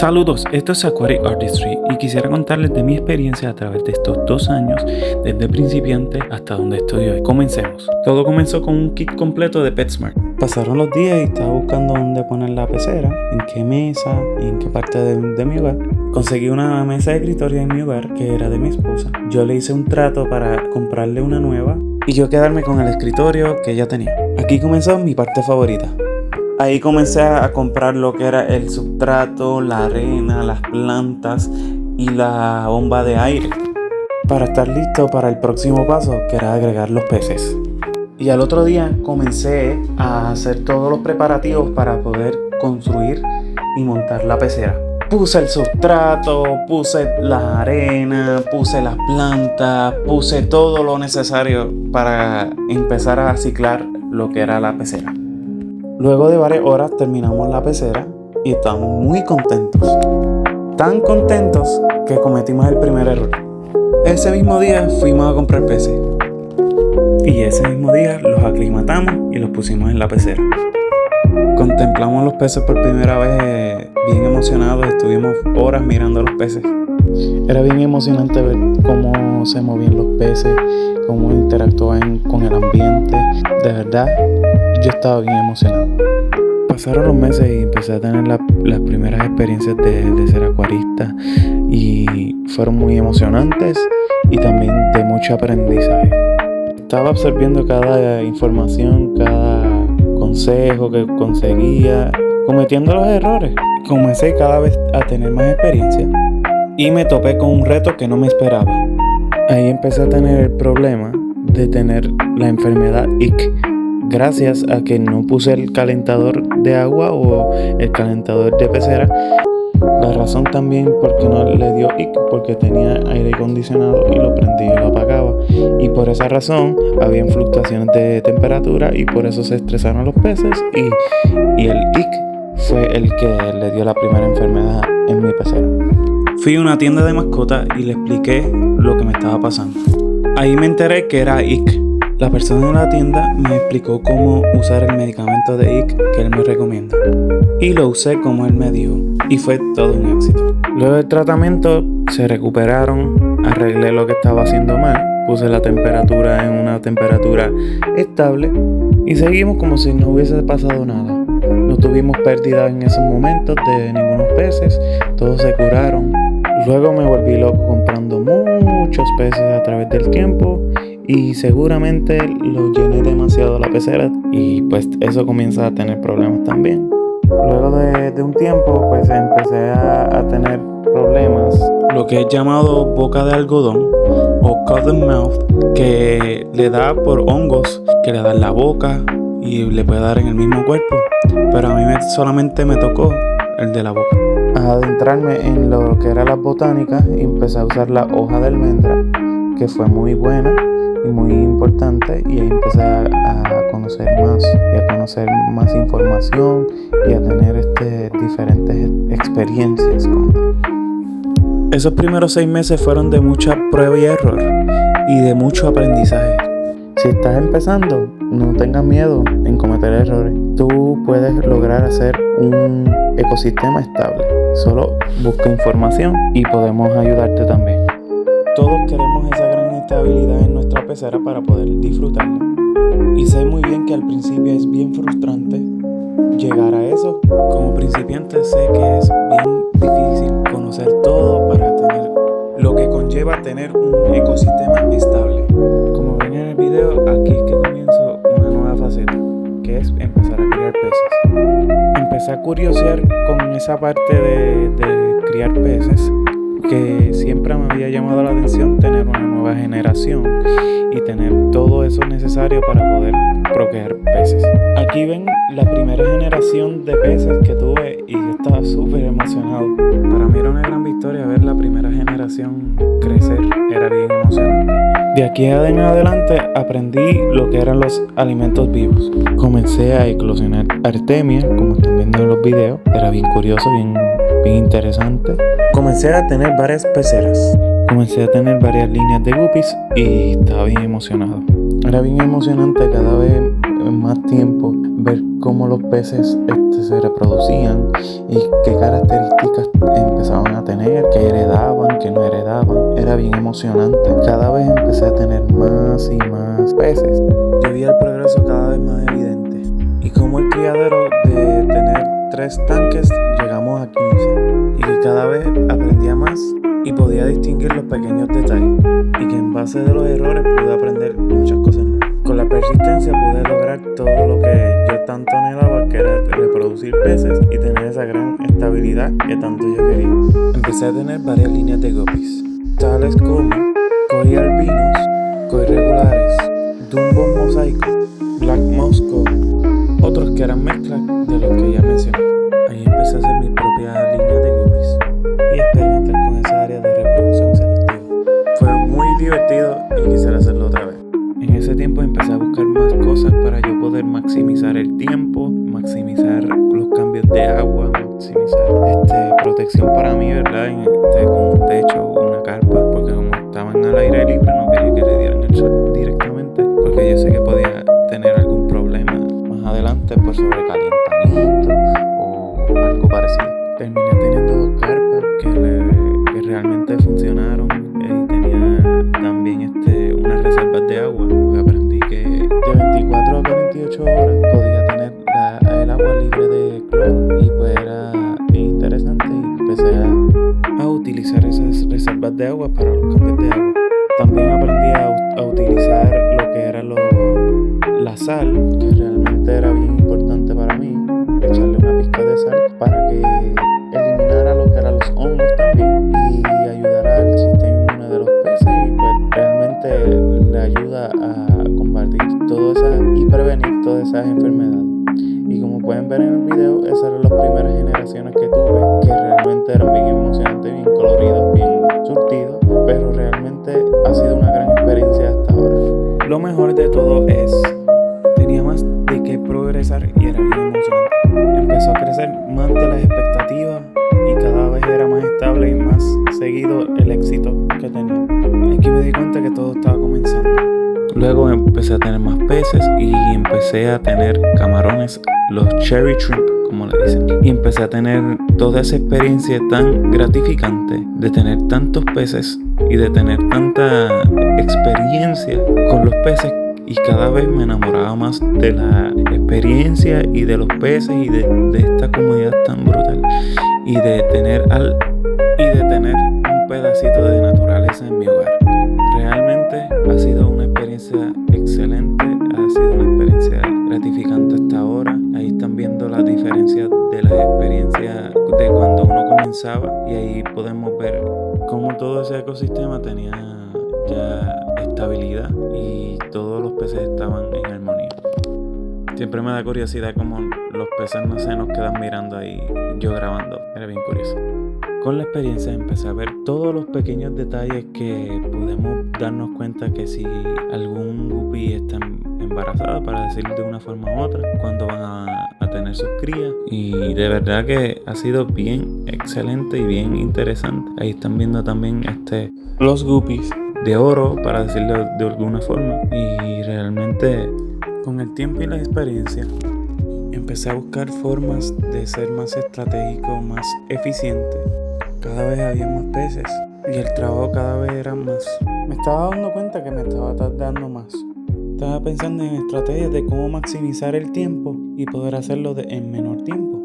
Saludos, esto es Aquatic Artistry y quisiera contarles de mi experiencia a través de estos 2 años, desde principiante hasta donde estoy hoy. Comencemos. Todo comenzó con un kit completo de PetSmart. Pasaron los días y estaba buscando dónde poner la pecera, en qué mesa y en qué parte de mi hogar. Conseguí una mesa de escritorio en mi hogar que era de mi esposa. Yo le hice un trato para comprarle una nueva y yo quedarme con el escritorio que ella tenía. Aquí comenzó mi parte favorita. Ahí comencé a comprar lo que era el sustrato, la arena, las plantas y la bomba de aire para estar listo para el próximo paso, que era agregar los peces. Y al otro día comencé a hacer todos los preparativos para poder construir y montar la pecera. Puse el sustrato, puse la arena, puse las plantas, puse todo lo necesario para empezar a ciclar lo que era la pecera. Luego de varias horas terminamos la pecera y estamos muy contentos. Tan contentos que cometimos el primer error. Ese mismo día fuimos a comprar peces. Y ese mismo día los aclimatamos y los pusimos en la pecera. Contemplamos los peces por primera vez, bien emocionados. Estuvimos horas mirando los peces. Era bien emocionante ver cómo se movían los peces, cómo interactuaban con el ambiente. De verdad, yo estaba bien emocionado. Pasaron los meses y empecé a tener las primeras experiencias de ser acuarista y fueron muy emocionantes y también de mucho aprendizaje. Estaba absorbiendo cada información, cada consejo que conseguía, cometiendo los errores. Comencé cada vez a tener más experiencia y me topé con un reto que no me esperaba. Ahí empecé a tener el problema de tener la enfermedad IC. Gracias a que no puse el calentador de agua o el calentador de pecera. La razón también porque no le dio IC, porque tenía aire acondicionado y lo prendía y lo apagaba. Y por esa razón habían fluctuaciones de temperatura y por eso se estresaron los peces y el IC fue el que le dio la primera enfermedad en mi pecera. Fui a una tienda de mascotas y le expliqué lo que me estaba pasando. Ahí me enteré que era IC. La persona en la tienda me explicó cómo usar el medicamento de IC que él me recomienda. Y lo usé como él me dijo. Y fue todo un éxito. Luego del tratamiento se recuperaron, arreglé lo que estaba haciendo mal, puse la temperatura en una temperatura estable y seguimos como si no hubiese pasado nada. No tuvimos pérdida en esos momentos de ningunos peces, todos se curaron. Luego me volví loco comprando muchos peces a través del tiempo y seguramente los llené demasiado la pecera y pues eso comienza a tener problemas también. Luego de un tiempo pues empecé a tener problemas, lo que es llamado boca de algodón o cotton mouth, que le da por hongos que le da en la boca y le puede dar en el mismo cuerpo, pero a mí solamente me tocó el de la boca. A adentrarme en lo que era las botánicas y empecé a usar la hoja de almendra, que fue muy buena y muy importante, y ahí empecé a conocer más y a conocer más información y a tener diferentes experiencias con él. Esos primeros 6 meses fueron de mucha prueba y error y de mucho aprendizaje. Si estás empezando, no tengas miedo en cometer errores. Tú puedes lograr hacer un ecosistema estable. Solo busca información y podemos ayudarte también. Todos queremos esa gran estabilidad en nuestra pecera para poder disfrutarla. Y sé muy bien que al principio es bien frustrante llegar a eso. Como principiante sé que es bien difícil conocer todo para tener lo que conlleva tener un ecosistema estable. Como ven en el video, aquí es que comienzo una nueva faceta, que es empezar a criar peces. Empecé a curiosear con esa parte de criar peces, que siempre me había llamado la atención tener una nueva generación y tener todo eso necesario para poder procrear peces. Aquí ven la primera generación de peces que tuve y yo estaba súper emocionado. Para mí era una gran victoria ver la primera generación crecer, era bien emocionante. De aquí en adelante aprendí lo que eran los alimentos vivos. Comencé a eclosionar artemia, como están viendo en los videos. Era bien curioso, bien interesante. Comencé a tener varias peceras. Comencé a tener varias líneas de guppies y estaba bien emocionado. Era bien emocionante cada vez más tiempo ver cómo los peces se reproducían y qué características empezaban a tener, qué heredaban, qué no heredaban. Era bien emocionante. Cada vez empecé a tener más y más peces. Yo vi el progreso cada vez más evidente. Y como el criadero de tener 3 tanques, llegamos a 15. Y que cada vez aprendía más y podía distinguir los pequeños detalles. Y que en base de los errores pude aprender muchas cosas nuevas. Con la persistencia pude lograr todo lo que yo tanto anhelaba, que era reproducir peces y tener esa gran estabilidad que tanto yo quería. Empecé a tener varias líneas de guppies, tales como koi albinos, koi regulares, dumbo mosaico, black moscow, otros que eran mezclas de los que ya mencioné. Ahí empecé a hacer mi propia línea de guppies y experimentar con esa área de reproducción selectiva. Fue muy divertido y quisiera hacerlo otra vez. En ese tiempo empecé a buscar más cosas para yo poder maximizar el tiempo, maximizar los cambios de agua, maximizar protección para mí, ¿verdad? Con un techo, una carpa, porque como estaban al aire libre no quería que le dieran el sol directamente, porque yo sé que podía tener algún problema más adelante por sobrecalentamiento o algo parecido. Terminé teniendo 2 carpas que realmente funcionaron y tenía también unas reservas de agua, porque aprendí que de 24 a 48 horas podía tener el agua libre de cloro y pues era bien interesante y empecé a utilizar esas reservas de agua para los cambios de agua. También aprendí a utilizar lo que era la sal, que realmente era bien importante para mí, echarle una pizca de sal para que eliminara lo que eran los hongos también y ayudara al sistema inmune de los peces y pues realmente le ayuda a combatir todas esas y prevenir todas esas enfermedades. Y como pueden ver en el video, esas eran las primeras generaciones que tuve, que realmente eran bien emocionantes, bien coloridos, bien surtidos, pero realmente ha sido una gran experiencia hasta ahora. Lo mejor de todo tenía más de qué progresar y era bien emocionante. Empezó a crecer más de las expectativas y cada vez era más estable y más seguido el éxito que tenía. Aquí me di cuenta que todo estaba comenzando. Luego empecé a tener más peces y empecé a tener camarones, los cherry shrimp, como le dicen. Y empecé a tener toda esa experiencia tan gratificante de tener tantos peces y de tener tanta experiencia con los peces. Y cada vez me enamoraba más de la experiencia y de los peces y de esta comunidad tan brutal. Y de tener un pedacito de naturaleza en mi hogar. Realmente ha sido una experiencia excelente, ha sido una experiencia gratificante hasta ahora. Ahí están viendo las diferencias de las experiencias de cuando uno comenzaba y ahí podemos ver cómo todo ese ecosistema tenía ya estabilidad y todos los peces estaban en armonía. Siempre me da curiosidad cómo los peces no se nos quedan mirando ahí yo grabando. Era bien curioso. Con la experiencia empecé a ver todos los pequeños detalles que podemos darnos cuenta que si algún guppy está embarazada, para decirlo de una forma u otra, cuando van a tener sus crías. Y de verdad que ha sido bien excelente y bien interesante. Ahí están viendo también los guppies de oro, para decirlo de alguna forma. Y realmente con el tiempo y la experiencia empecé a buscar formas de ser más estratégico, más eficiente. Cada vez había más peces y el trabajo cada vez era más. Me estaba dando cuenta que me estaba tardando más. Estaba pensando en estrategias de cómo maximizar el tiempo y poder hacerlo en menor tiempo.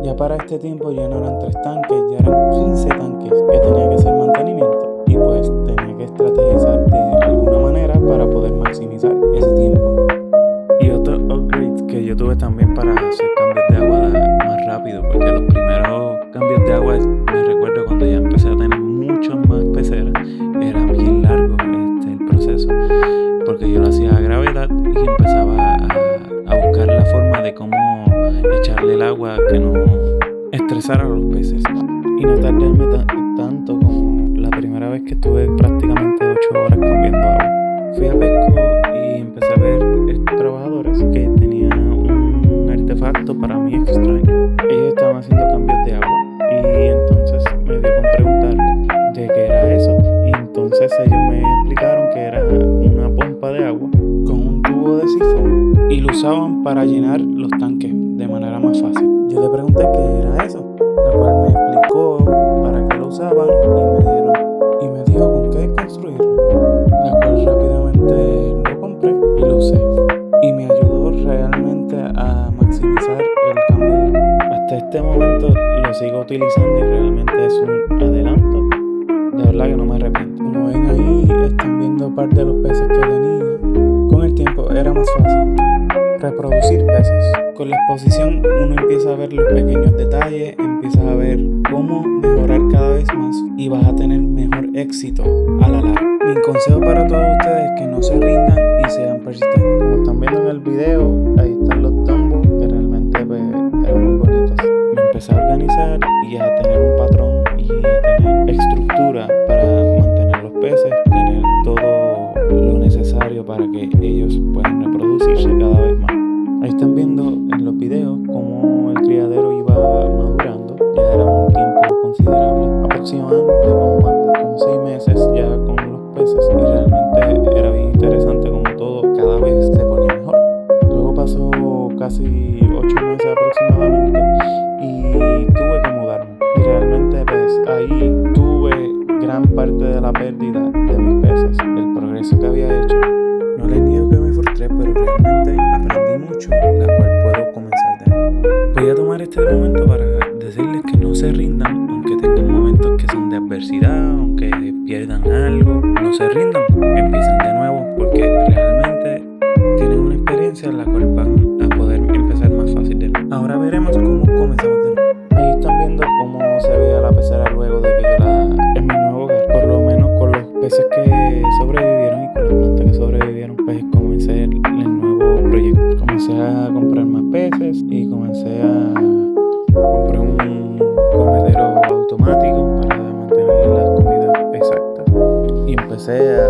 Ya para este tiempo ya no eran 3 tanques, ya eran 15 tanques que tenía que hacer mantenimiento. Y pues tenía que estrategizar de alguna manera para poder maximizar ese tiempo. Y otro upgrade que yo tuve también para hacer cambios de agua más rápido, porque los primeros cambios de agua, me recuerdo cuando ya empecé a tener muchos más peceras, era bien largo el proceso, porque yo lo hacía a gravedad y empezaba a buscar la forma de cómo echarle el agua que no estresara a los peces y no tardarme tanto como la primera vez que estuve prácticamente 8 horas cambiando agua. Fui a Pesco y empecé a ver estos trabajadores que tenían un artefacto para mí extraño. Ellos estaban haciendo cambios de agua y entonces me dio con preguntarle de qué era eso y Entonces ellos me explicaron que era una pompa de agua con un tubo de sifón y lo usaban para llenar los tanques de manera más fácil. Yo le pregunté qué era eso, la cual me explicó para qué lo usaban y me dijo con qué construirlo, la cual rápidamente lo compré y lo usé. Y me ayudó realmente a maximizar el cambio. Hasta este momento lo sigo utilizando y realmente es un adelanto. De verdad que no me arrepiento. Como ven ahí, están viendo parte de los peces que tenía. Con el tiempo era más fácil reproducir peces. Con la exposición uno empieza a ver los pequeños detalles, empiezas a ver cómo mejorar cada vez más y vas a tener mejor éxito a la larga. Mi consejo para todos ustedes es que no se rindan y sean persistentes. Como están viendo en el video, ahí están los tambos que realmente pues, eran muy bonitos. Me empecé a organizar y a tener un patrón y a tener estructura para mantener los peces, tener todo lo necesario para que ellos puedan reproducirse cada vez más. Ahí están viendo en los videos cómo el criadero iba madurando. Ya era un tiempo considerable, aproximadamente como 6 meses ya con los peces, y realmente era bien interesante como todo cada vez se ponía mejor. Luego pasó casi 8 meses aproximadamente y tuve que mudarme, y realmente pues ahí tuve gran parte de la pérdida de mis peces, del progreso que había hecho. No les niego que me frustré, pero realmente aprendí mucho, la cual puedo comenzar de nuevo. Voy a tomar este momento para decirles que no se rindan, aunque tengan momentos que son de adversidad, aunque pierdan algo, no se rindan, empiecen de nuevo, porque realmente tienen una experiencia en la cual van a poder empezar más fácil de nuevo. Ahora veremos cómo comenzamos de nuevo. Ahí están viendo cómo se veía la pecera luego de que yo en mi nuevo hogar, por lo menos con los peces que sobrevivieron y con las plantas que sobrevivieron, pues comencé el nuevo proyecto. Comencé a comprar más peces y compré un comedero automático para mantenerle las comidas exactas, y empecé a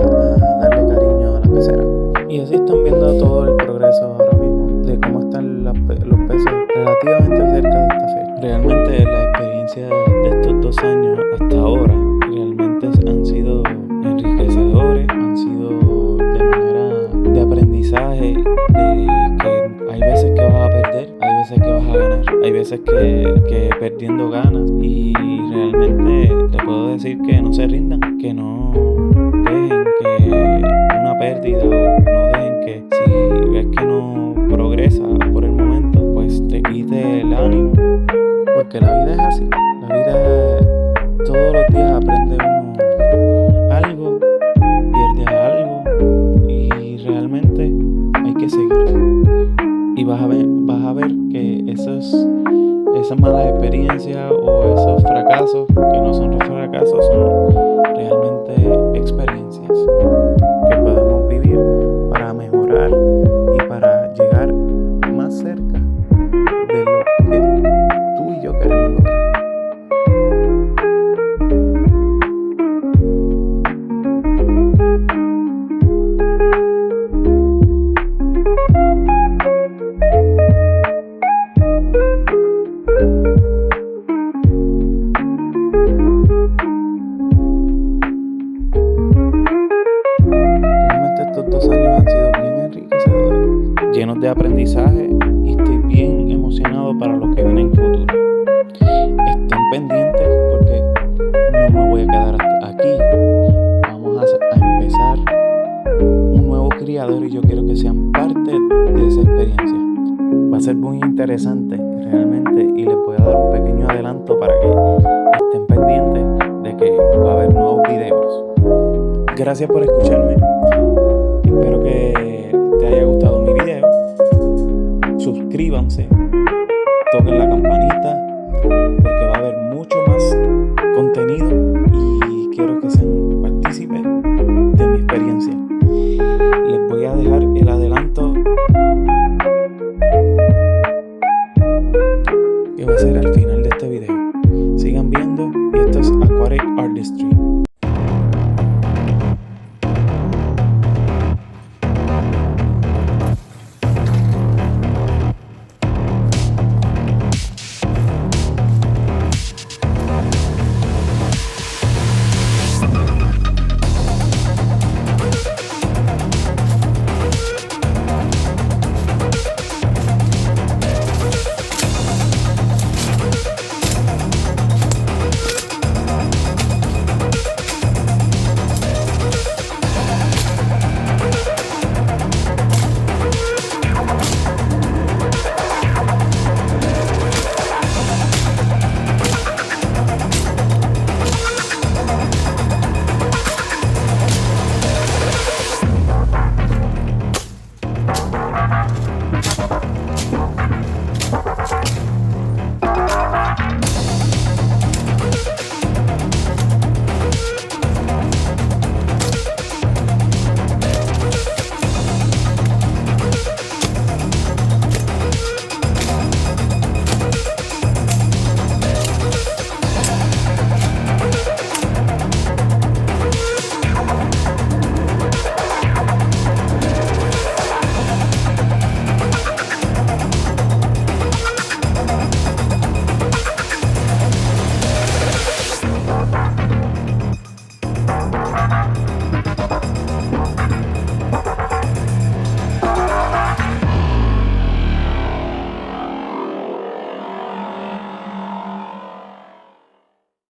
darle cariño a la pecera. Y así están viendo todo el progreso ahora mismo de cómo están los peces relativamente cerca de esta fecha. Realmente la experiencia de estos 2 años hasta ahora realmente han sido enriquecedores, han sido de manera de aprendizaje, de que hay veces que vas a perder, hay veces que vas a ganar, hay veces que perdiendo ganas, y realmente te puedo decir que no se rindan, que no dejen que una pérdida, o no dejen que si ves que no progresa por el momento, pues te quite el ánimo, porque la vida es así, la vida es, todos los días aprende uno algo, pierde algo, y realmente hay que seguir. Y vas a ver que esas malas experiencias o esos fracasos, que no son fracasos, son realmente experiencias que podemos vivir para mejorar y para llegar más cerca de lo que tú y yo queremos lograr. Realmente estos 2 años han sido bien enriquecedores, llenos de aprendizaje, y estoy bien emocionado para lo que viene en futuro. Estén pendientes porque no me voy a quedar hasta aquí. Vamos a empezar un nuevo criadero y yo quiero que sean parte de esa experiencia. Va a ser muy interesante realmente, y les voy a dar un pequeño adelanto para que estén pendientes de que va a haber nuevos videos. Gracias por escucharme. Espero que te haya gustado mi video. Suscríbanse, toquen la campana.